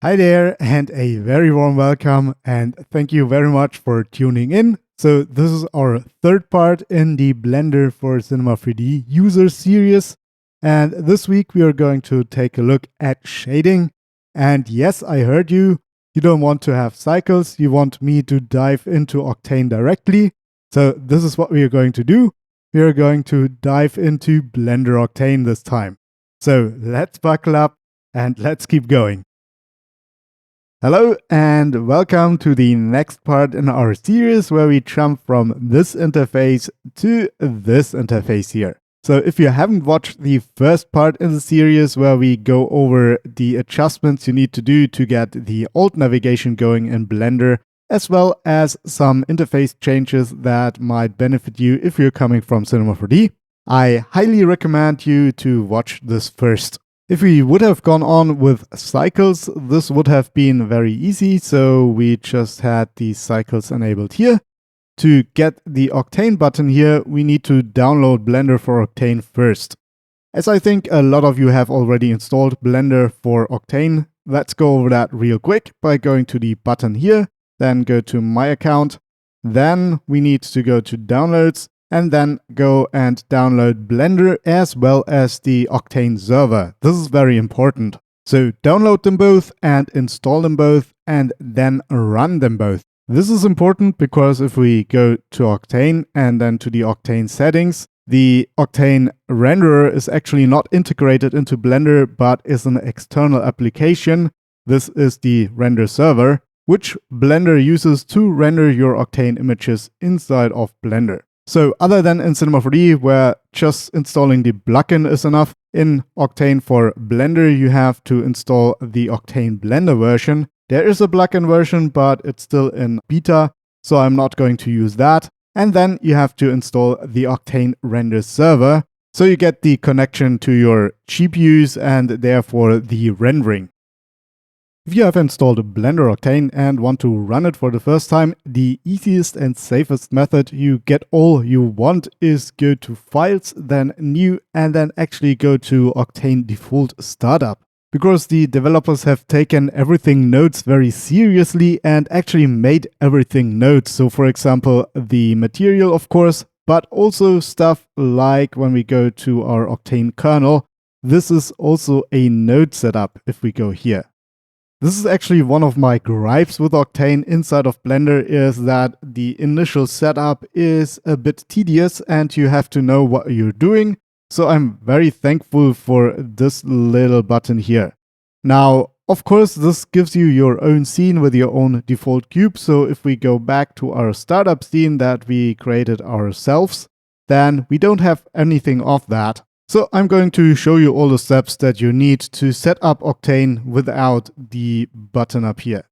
Hi there, and a very warm welcome, and thank you very much for tuning in. So this is our third part in the Blender for Cinema 3D user series, and this week we are going to take a look at shading. And yes, I heard you. You don't want to have cycles, you want me to dive into Octane directly. So this is what we are going to do. We are going to dive into Blender Octane this time. So let's buckle up and let's keep going. Hello and welcome to the next part in our series where we jump from this interface to this interface here. So if you haven't watched the first part in the series where we go over the adjustments you need to do to get the alt navigation going in Blender, as well as some interface changes that might benefit you if you're coming from Cinema 4D, I highly recommend you to watch this first. If we would have gone on with cycles, this would have been very easy, so we just had the cycles enabled here. To get the Octane button here, we need to download Blender for Octane first. As I think a lot of you have already installed Blender for Octane, let's go over that real quick by going to the button here, then go to My Account, then we need to go to Downloads, and then go and download Blender as well as the Octane server. This is very important. So download them both and install them both and then run them both. This is important because if we go to Octane and then to the Octane settings, the Octane renderer is actually not integrated into Blender but is an external application. This is the render server, which Blender uses to render your Octane images inside of Blender. So other than in Cinema 4D, where just installing the plugin is enough, in Octane for Blender you have to install the Octane Blender version. There is a plugin version, but it's still in beta, so I'm not going to use that. And then you have to install the Octane Render Server, so you get the connection to your GPUs and therefore the rendering. If you have installed Blender Octane and want to run it for the first time, the easiest and safest method you get all you want is go to Files, then New, and then actually go to Octane Default Startup. Because the developers have taken everything nodes very seriously and actually made everything nodes. So for example, the material of course, but also stuff like when we go to our Octane kernel, this is also a node setup if we go here. This is actually one of my gripes with Octane inside of Blender is that the initial setup is a bit tedious and you have to know what you're doing. So I'm very thankful for this little button here. Now, of course, this gives you your own scene with your own default cube. So if we go back to our startup scene that we created ourselves, then we don't have anything of that. So I'm going to show you all the steps that you need to set up Octane without the button up here.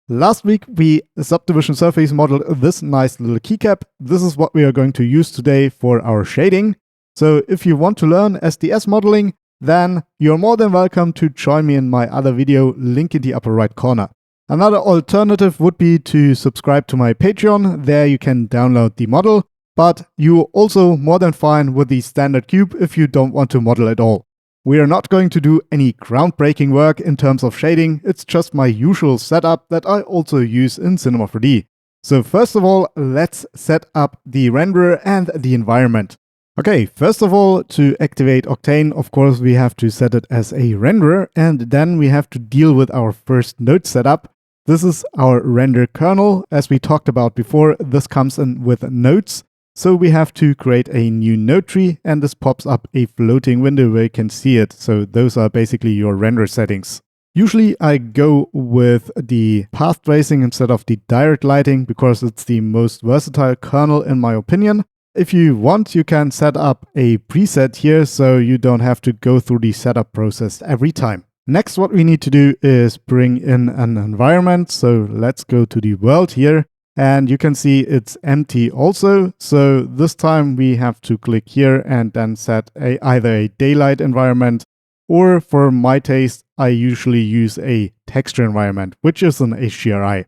Last week we subdivision surface modeled this nice little keycap. This is what we are going to use today for our shading. So if you want to learn SDS modeling, then you're more than welcome to join me in my other video, link in the upper right corner. Another alternative would be to subscribe to my Patreon. There you can download the model. But you're also more than fine with the standard cube if you don't want to model at all. We are not going to do any groundbreaking work in terms of shading, it's just my usual setup that I also use in Cinema 4D. So first of all, let's set up the renderer and the environment. Okay, first of all, to activate Octane, of course, we have to set it as a renderer, and then we have to deal with our first node setup. This is our Render-Kernel. As we talked about before, this comes in with nodes. So we have to create a new node tree and this pops up a floating window where you can see it. So those are basically your render settings. Usually I go with the path tracing instead of the direct lighting because it's the most versatile kernel in my opinion. If you want, you can set up a preset here so you don't have to go through the setup process every time. Next, what we need to do is bring in an environment. So let's go to the world here. And you can see it's empty also. So this time we have to click here and then set either a daylight environment or for my taste, I usually use a texture environment, which is an HDRI.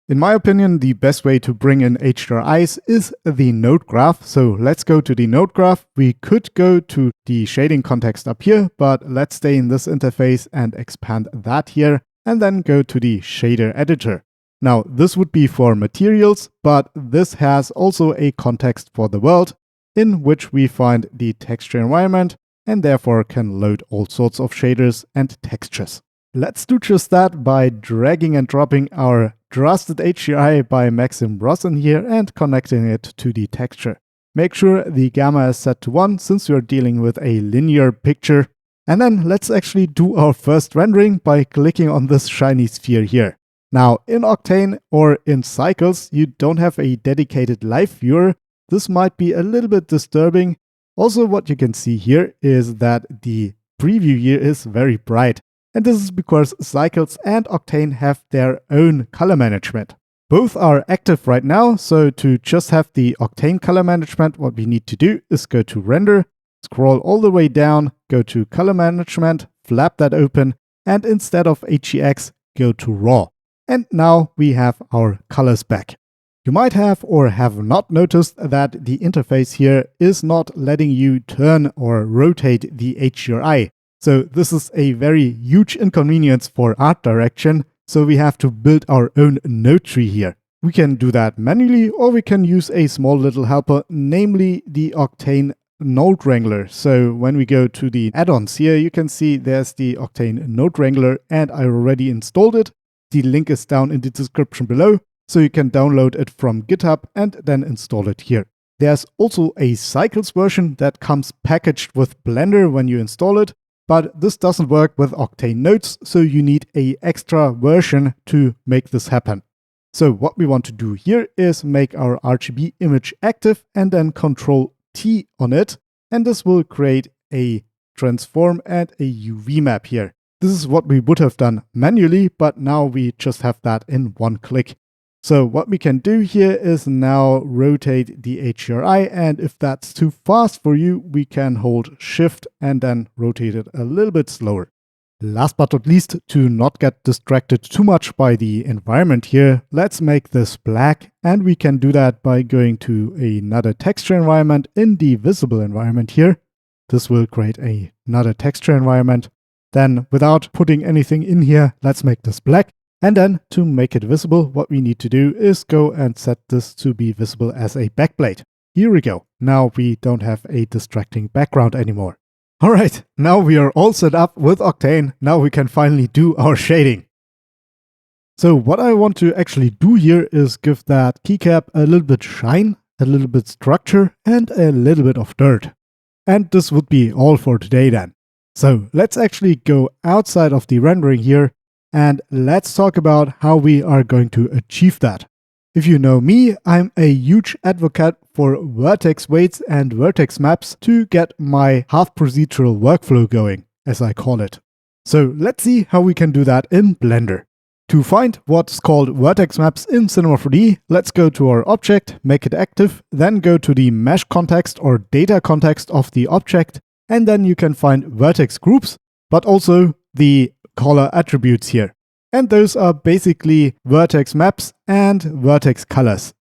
In my opinion, the best way to bring in HDRIs is the node graph. So let's go to the node graph. We could go to the shading context up here, but let's stay in this interface and expand that here, and then go to the shader editor. Now, this would be for materials, but this has also a context for the world in which we find the texture environment and therefore can load all sorts of shaders and textures. Let's do just that by dragging and dropping our trusted HDRI by Maxim Rosin here and connecting it to the texture. Make sure the gamma is set to 1 since we are dealing with a linear picture. And then let's actually do our first rendering by clicking on this shiny sphere here. Now in Octane or in Cycles, you don't have a dedicated live viewer. This might be a little bit disturbing. Also, what you can see here is that the preview here is very bright. And this is because Cycles and Octane have their own color management. Both are active right now, so to just have the Octane color management, what we need to do is go to Render, scroll all the way down, go to Color Management, flap that open, and instead of HEX, go to Raw. And now we have our colors back. You might have or have not noticed that the interface here is not letting you turn or rotate the HDRI. So this is a very huge inconvenience for art direction, so we have to build our own node tree here. We can do that manually, or we can use a small little helper, namely the Octane Node Wrangler. So when we go to the add-ons here, you can see there's the Octane Node Wrangler, and I already installed it. The link is down in the description below, so you can download it from GitHub and then install it here. There's also a Cycles version that comes packaged with Blender when you install it. But this doesn't work with Octane nodes, so you need an extra version to make this happen. So what we want to do here is make our RGB image active and then Ctrl T on it. And this will create a transform and a UV map here. This is what we would have done manually, but now we just have that in one click. So what we can do here is now rotate the HDRI, and if that's too fast for you, we can hold Shift and then rotate it a little bit slower. Last but not least, to not get distracted too much by the environment here, let's make this black, and we can do that by going to another texture environment in the visible environment here. This will create another texture environment. Then without putting anything in here, let's make this black. And then to make it visible, what we need to do is go and set this to be visible as a backplate. Here we go. Now we don't have a distracting background anymore. Alright, now we are all set up with Octane. Now we can finally do our shading. So what I want to actually do here is give that keycap a little bit shine, a little bit structure, and a little bit of dirt. And this would be all for today then. So let's actually go outside of the rendering here. And let's talk about how we are going to achieve that. If you know me, I'm a huge advocate for vertex weights and vertex maps to get my half procedural workflow going, as I call it. So let's see how we can do that in Blender. To find what's called vertex maps in Cinema 4D, let's go to our object, make it active, then go to the mesh context or data context of the object, and then you can find vertex groups, but also the color attributes here. And those are basically vertex maps and vertex colors.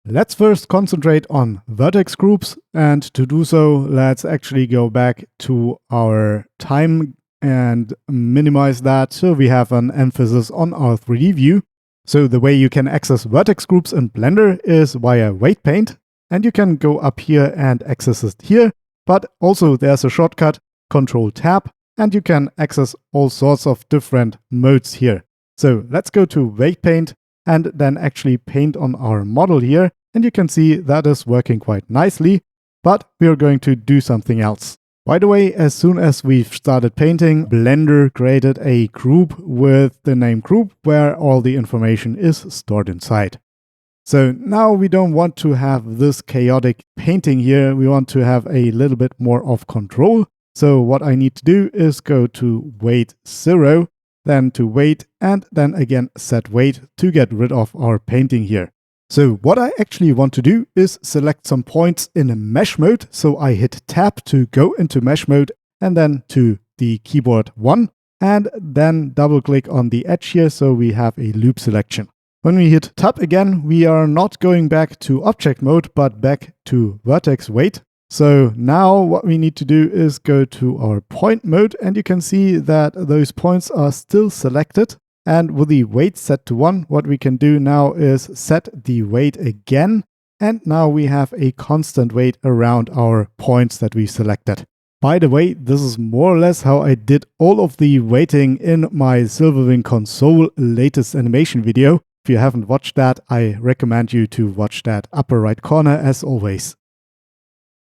Let's first concentrate on vertex groups, and to do so, let's actually go back to our time and minimize that so we have an emphasis on our 3D view. So the way you can access vertex groups in Blender is via weight paint, and you can go up here and access it here, but also there's a shortcut, Control Tab, and you can access all sorts of different modes here. So let's go to weight paint and then actually paint on our model here. And you can see that is working quite nicely, but we are going to do something else. By the way, as soon as we've started painting, Blender created a group with the name group where all the information is stored inside. So now we don't want to have this chaotic painting here. We want to have a little bit more of control. So what I need to do is go to weight 0, then to weight, and then again set weight to get rid of our painting here. So what I actually want to do is select some points in a mesh mode. So I hit Tab to go into mesh mode and then to the keyboard 1 and then double click on the edge here so we have a loop selection. When we hit Tab again, we are not going back to object mode, but back to vertex weight. So now what we need to do is go to our point mode, and you can see that those points are still selected. And with the weight set to 1, what we can do now is set the weight again. And now we have a constant weight around our points that we selected. By the way, this is more or less how I did all of the weighting in my Silverwing console latest animation video. If you haven't watched that, I recommend you to watch that upper right corner as always.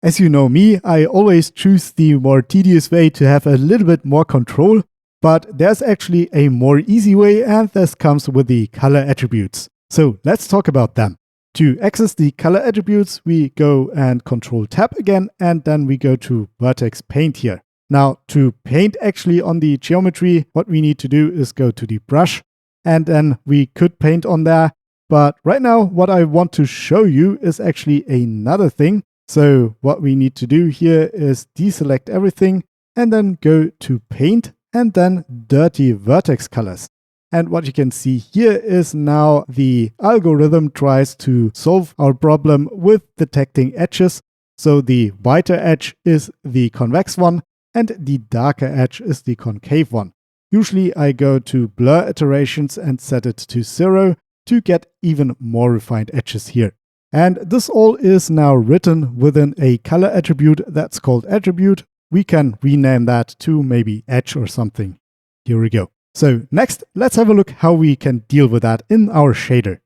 As you know me, I always choose the more tedious way to have a little bit more control, but there's actually a more easy way, and this comes with the color attributes. So let's talk about them. To access the color attributes, we go and Control Tab again, and then we go to Vertex Paint here. Now, to paint actually on the geometry, what we need to do is go to the brush, and then we could paint on there. But right now, what I want to show you is actually another thing. So what we need to do here is deselect everything and then go to Paint and then Dirty Vertex Colors. And what you can see here is now the algorithm tries to solve our problem with detecting edges. So the whiter edge is the convex one and the darker edge is the concave one. Usually I go to blur iterations and set it to 0 to get even more refined edges here. And this all is now written within a color attribute that's called attribute. We can rename that to maybe edge or something. Here we go. So next, let's have a look how we can deal with that in our shader.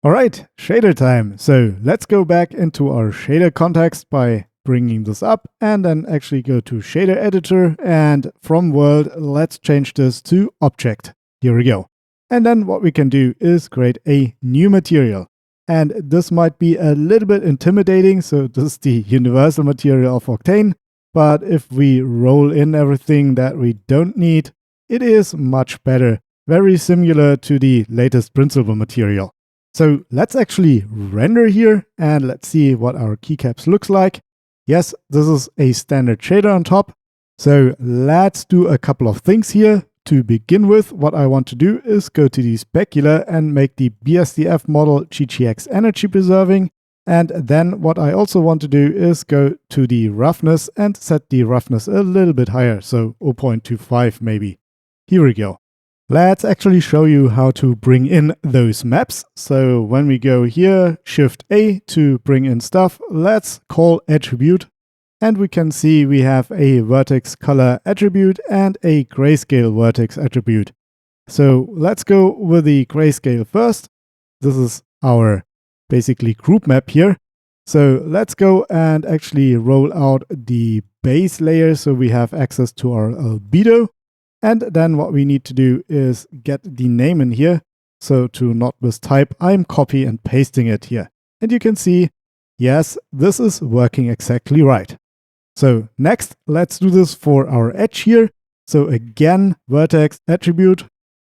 Alright, shader time. So let's go back into our shader context by bringing this up and then actually go to shader editor, and from world, let's change this to object. Here we go. And then what we can do is create a new material. And this might be a little bit intimidating, so this is the universal material of Octane. But if we roll in everything that we don't need, it is much better, very similar to the latest principal material. So let's actually render here and let's see what our keycaps looks like. Yes, this is a standard shader on top. So let's do a couple of things here. To begin with, what I want to do is go to the specular and make the BSDF model GGX energy preserving. And then what I also want to do is go to the roughness and set the roughness a little bit higher, so 0.25 maybe. Here we go. Let's actually show you how to bring in those maps. So when we go here, Shift A to bring in stuff, let's call attribute. And we can see we have a vertex color attribute and a grayscale vertex attribute. So let's go with the grayscale first. This is our basically group map here. So let's go and actually roll out the base layer so we have access to our albedo. And then what we need to do is get the name in here. So to not mistype, I'm copy and pasting it here. And you can see, yes, this is working exactly right. So next, let's do this for our edge here. So again, vertex attribute.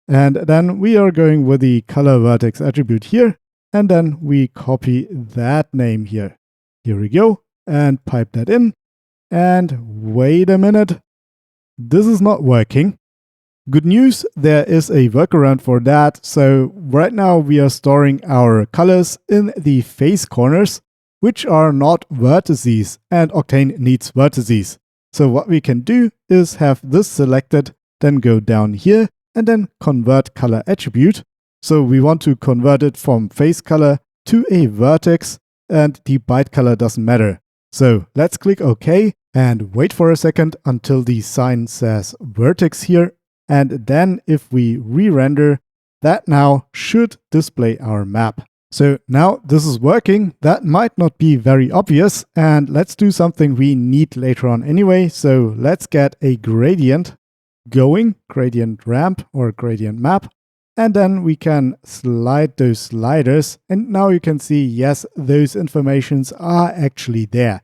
And then we are going with the color vertex attribute here. And then we copy that name here. Here we go. And pipe that in. And wait a minute. This is not working. Good news, there is a workaround for that. So right now we are storing our colors in the face corners, which are not vertices, and Octane needs vertices. So what we can do is have this selected, then go down here and then convert color attribute. So we want to convert it from face color to a vertex, and the byte color doesn't matter. So let's click OK and wait for a second until the sign says vertex here. And then if we re-render, that now should display our map. So now this is working. That might not be very obvious, and let's do something we need later on anyway. So let's get a gradient going, gradient ramp or gradient map, and then we can slide those sliders. And now you can see, yes, those informations are actually there.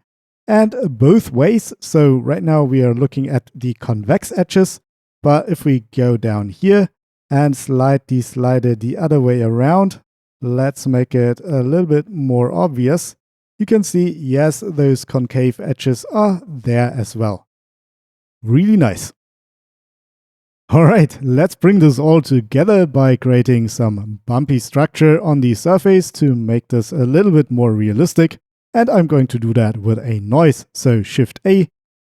And both ways. So right now we are looking at the convex edges. But if we go down here and slide the slider the other way around, let's make it a little bit more obvious. You can see, yes, those concave edges are there as well. Really nice. Alright, let's bring this all together by creating some bumpy structure on the surface to make this a little bit more realistic. And I'm going to do that with a noise. So Shift A,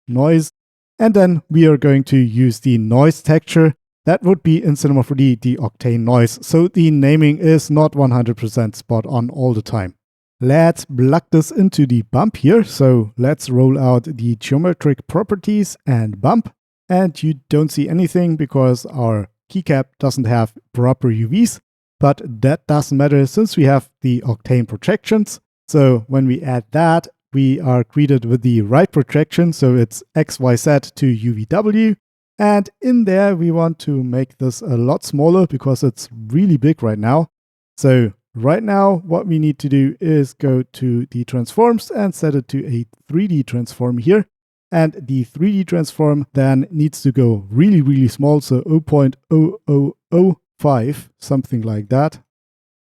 noise, and then we are going to use the noise texture. That would be in Cinema 4D the Octane noise. So the naming is not 100% spot on all the time. Let's plug this into the bump here. So let's roll out the geometric properties and bump. And you don't see anything because our keycap doesn't have proper UVs, but that doesn't matter since we have the Octane projections. So when we add that, we are greeted with the right projection, so it's XYZ to UVW. And in there, we want to make this a lot smaller because it's really big right now. So right now, what we need to do is go to the transforms and set it to a 3D transform here. And the 3D transform then needs to go really, really small, so 0.0005, something like that.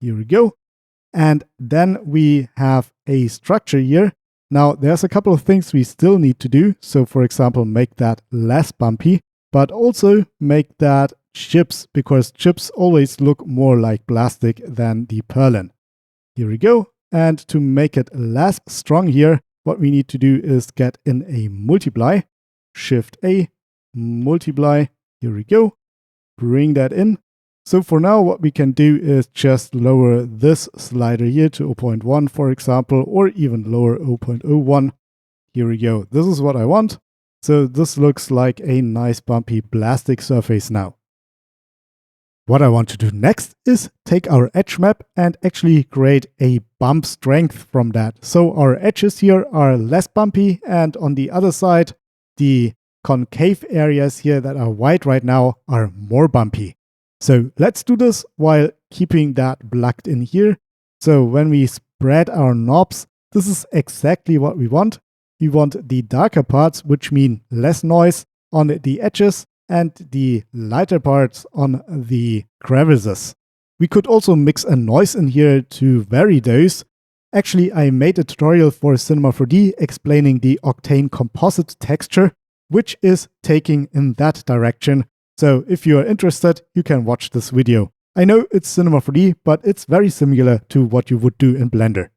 Here we go. And then we have a structure here. Now, there's a couple of things we still need to do. So, for example, make that less bumpy, but also make that chips, because chips always look more like plastic than the purlin. Here we go. And to make it less strong here, what we need to do is get in a multiply, Shift A, multiply, here we go, bring that in. So for now, what we can do is just lower this slider here to 0.1, for example, or even lower 0.01. Here we go. This is what I want. So this looks like a nice bumpy plastic surface now. What I want to do next is take our edge map and actually create a bump strength from that. So our edges here are less bumpy, and on the other side, the concave areas here that are white right now are more bumpy. So let's do this while keeping that plugged in here. So when we spread our knobs, this is exactly what we want. We want the darker parts, which mean less noise on the edges, and the lighter parts on the crevices. We could also mix a noise in here to vary those. Actually, I made a tutorial for Cinema 4D explaining the Octane composite texture, which is taking in that direction. So if you are interested, you can watch this video. I know it's Cinema 4D, but it's very similar to what you would do in Blender.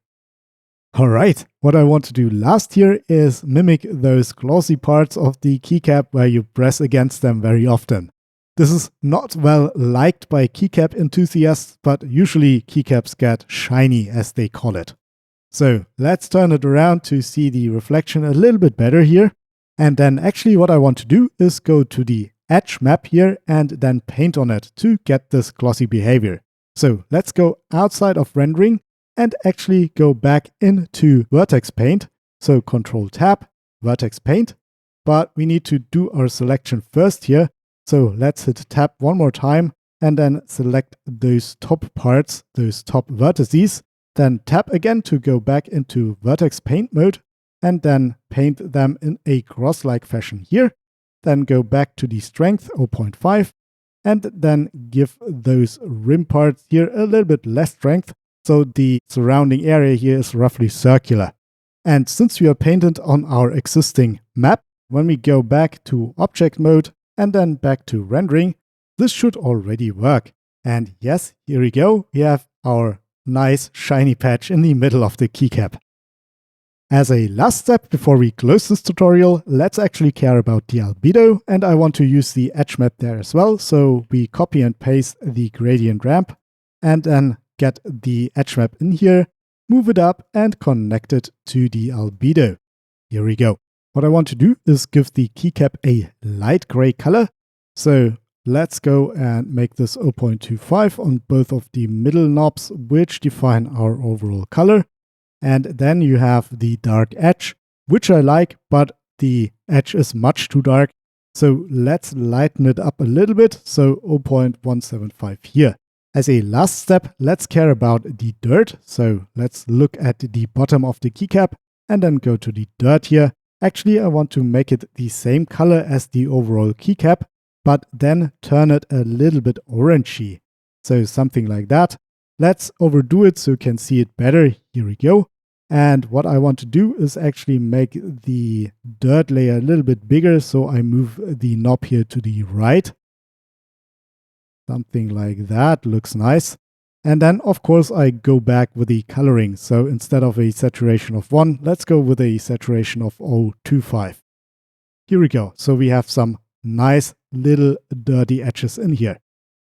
Alright, what I want to do last here is mimic those glossy parts of the keycap where you press against them very often. This is not well liked by keycap enthusiasts, but usually keycaps get shiny, as they call it. So let's turn it around to see the reflection a little bit better here. And then actually what I want to do is go to the edge map here and then paint on it to get this glossy behavior. So let's go outside of rendering and actually go back into Vertex Paint. So Control Tab, Vertex Paint. But we need to do our selection first here. So let's hit Tab one more time and then select those top parts, those top vertices. Then tap again to go back into Vertex Paint mode and then paint them in a cross-like fashion here. Then go back to the strength 0.5 and then give those rim parts here a little bit less strength. So the surrounding area here is roughly circular. And since we are painted on our existing map, when we go back to object mode and then back to rendering, this should already work. And yes, here we go. We have our nice shiny patch in the middle of the keycap. As a last step before we close this tutorial, let's actually care about the albedo, and I want to use the edge map there as well. So we copy and paste the gradient ramp and then get the edge map in here, move it up and connect it to the albedo. Here we go. What I want to do is give the keycap a light gray color. So let's go and make this 0.25 on both of the middle knobs, which define our overall color. And then you have the dark edge, which I like, but the edge is much too dark. So let's lighten it up a little bit. So 0.175 here. As a last step, let's care about the dirt. So let's look at the bottom of the keycap and then go to the dirt here. Actually, I want to make it the same color as the overall keycap, but then turn it a little bit orangey. So something like that. Let's overdo it so you can see it better. Here we go. And what I want to do is actually make the dirt layer a little bit bigger. So I move the knob here to the right. Something like that looks nice. And then, of course, I go back with the coloring. So instead of a saturation of 1, let's go with a saturation of 0.25. Here we go. So we have some nice little dirty edges in here.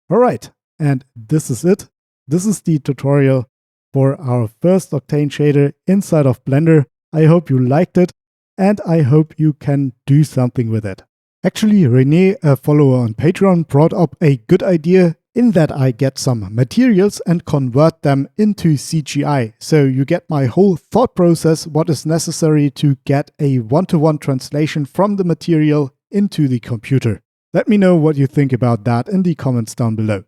All right, and this is it. This is the tutorial for our first Octane shader inside of Blender. I hope you liked it, and I hope you can do something with it. Actually, René, a follower on Patreon, brought up a good idea in that I get some materials and convert them into CGI. So you get my whole thought process, what is necessary to get a one-to-one translation from the material into the computer. Let me know what you think about that in the comments down below.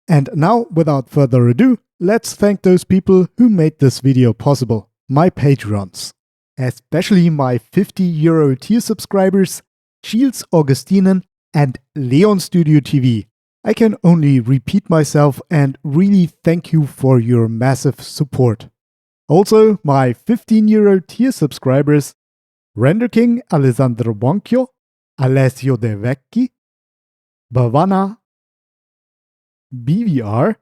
And now, without further ado, let's thank those people who made this video possible, my Patrons. Especially my €50 tier subscribers, Shields Augustinen and Leon Studio TV. I can only repeat myself and really thank you for your massive support. Also, my €15 tier subscribers, Render King Alessandro Bonchio, Alessio De Vecchi, Bavana, BVR,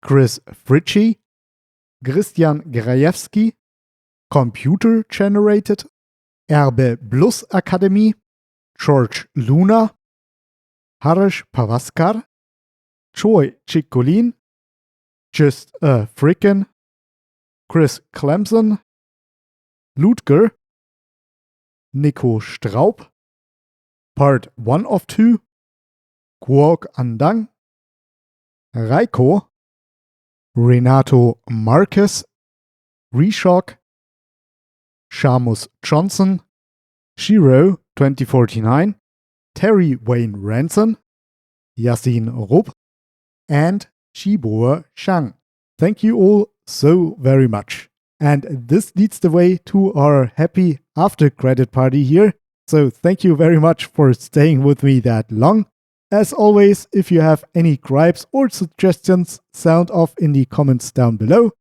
Chris Fritchie, Christian Grajewski, Computer Generated, Erbe Plus Academy, George Luna, Harish Pavaskar, Choi Chikolin, Just a Frickin', Chris Clemson, Ludger, Nico Straub, Part 1 of 2, Guok Andang, Raiko, Renato Marquez, Reshock, Shamus Johnson, Shiro 2049, Terry Wayne Ranson, Yasin Rupp, and Shibo Shang. Thank you all so very much. And this leads the way to our happy after credit party here. So thank you very much for staying with me that long. As always, if you have any gripes or suggestions, sound off in the comments down below.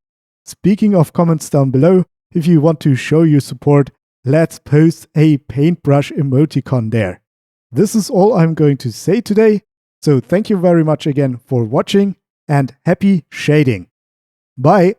Speaking of comments down below, if you want to show your support, let's post a paintbrush emoticon there. This is all I'm going to say today, so thank you very much again for watching and happy shading. Bye!